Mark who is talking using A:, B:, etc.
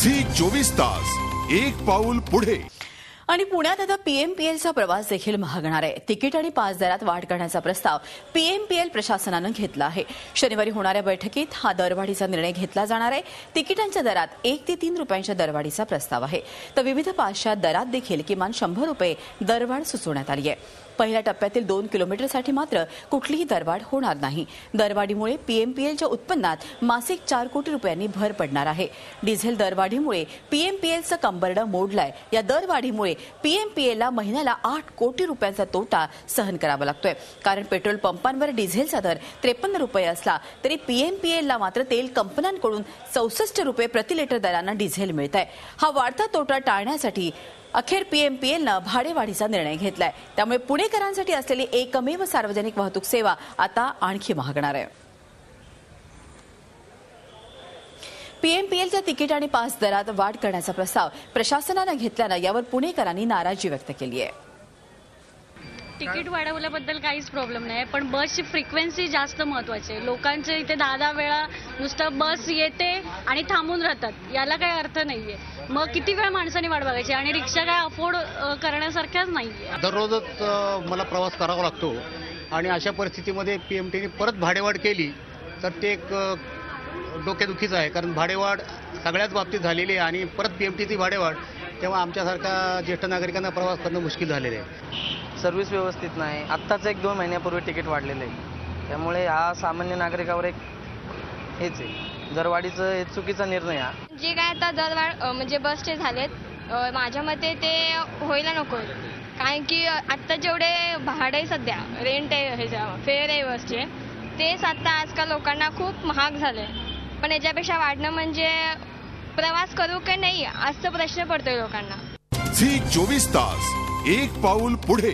A: Zee 24 तास एक पाऊल पुढे।
B: आणि पुण्यात आता पीएमपीएलचा प्रवास देखील महागणार आहे। तिकीट आणि पास दरात वाढ करण्याचा प्रस्ताव पीएमपीएल प्रशासनानं घेतला आहे। शनिवारी होणाऱ्या बैठकीत हा दरवाढीचा निर्णय घेतला जाणार आहे। तिकिटांच्या दरात 1 ते 3 रुपयांच्या दरवाढीचा प्रस्ताव आहे, तर विविध पासच्या दरात देखील किमान 100 रुपये दरवाढ सुचवण्यात आली आहे। पहिल्या टप्प्यातील 2 किलोमीटरसाठी मात्र कुठलीही दरवाढ होणार नाही। दरवाढीमुळे पीएमपीएलच्या उत्पन्नात मासिक 4 कोटी रुपयांनी भर पडणार आहे। डिझेल दरवाढीमुळे पीएमपीएलचं कंबरडं मोडलंय। या दरवाढीमुळे पीएमपीएलला महिन्याला 8 कोटी रुपयांचा तोटा सहन करावा लागतोय, कारण पेट्रोल पंपांवर डिझेलचा दर 53 रुपये असला तरी पीएमपीएलला मात्र तेल कंपन्यांकडून 64 रुपये प्रति लिटर दरानं डिझेल मिळतंय। हा वाढता तोटा टाळण्यासाठी अखेर पीएमपीएलनं भाडेवाढीचा निर्णय घेतलाय। त्यामुळे पुणेकरांसाठी असलेली एकमेव सार्वजनिक वाहतूक सेवा आता आणखी महागणार आहे। पीएमपीएलच्या तिकीट आणि पास दरात वाढ करण्याचा प्रस्ताव प्रशासनानं घेतल्यानं यावर पुणेकरांनी नाराजी व्यक्त केली आहे।
C: तिकीट वाढवल्याबद्दल काहीच प्रॉब्लेम नाही, पण बसची फ्रिक्वेन्सी जास्त महत्त्वाची आहे। लोकांचे इथे 10 वेळा नुसतं बस येते आणि थांबून राहतात, याला काही अर्थ नाहीये। मग किती वेळ माणसांनी वाट बघायची, आणि रिक्षा काय अफोर्ड करण्यासारख्याच नाहीये।
D: दररोजच मला प्रवास करावा लागतो आणि अशा परिस्थितीमध्ये पीएमटीने परत भाडेवाढ केली तर ते एक डोकेदुखीचं आहे, कारण भाडेवाढ सगळ्याच बाबतीत झालेली आहे आणि परत पीएमटीची भाडेवाढ, तेव्हा आमच्यासारख्या ज्येष्ठ नागरिकांना प्रवास करणं मुश्किल झालेलं आहे।
E: सर्व्हिस व्यवस्थित नाही। आत्ताच 1-2 महिन्यापूर्वी तिकीट वाढलेलं आहे, त्यामुळे हा सामान्य नागरिकावर एक हेच आहे, दरवाढीचं हे चुकीचा निर्णय आहे।
F: जे काय आता दरवाढ म्हणजे बसचे झालेत, माझ्या मते ते व्हायला नको, कारण की आत्ता जेवढे भाडे सध्या रेंट आहे, फेअर आहे बसचे, तेच आत्ता आजकाल लोकांना खूप महाग झाले। पण याच्यापेक्षा वाढणं म्हणजे प्रवास करू की नाही असा प्रश्न पडतोय लोकांना।
A: झी 24 तास एक पाऊल पुढे।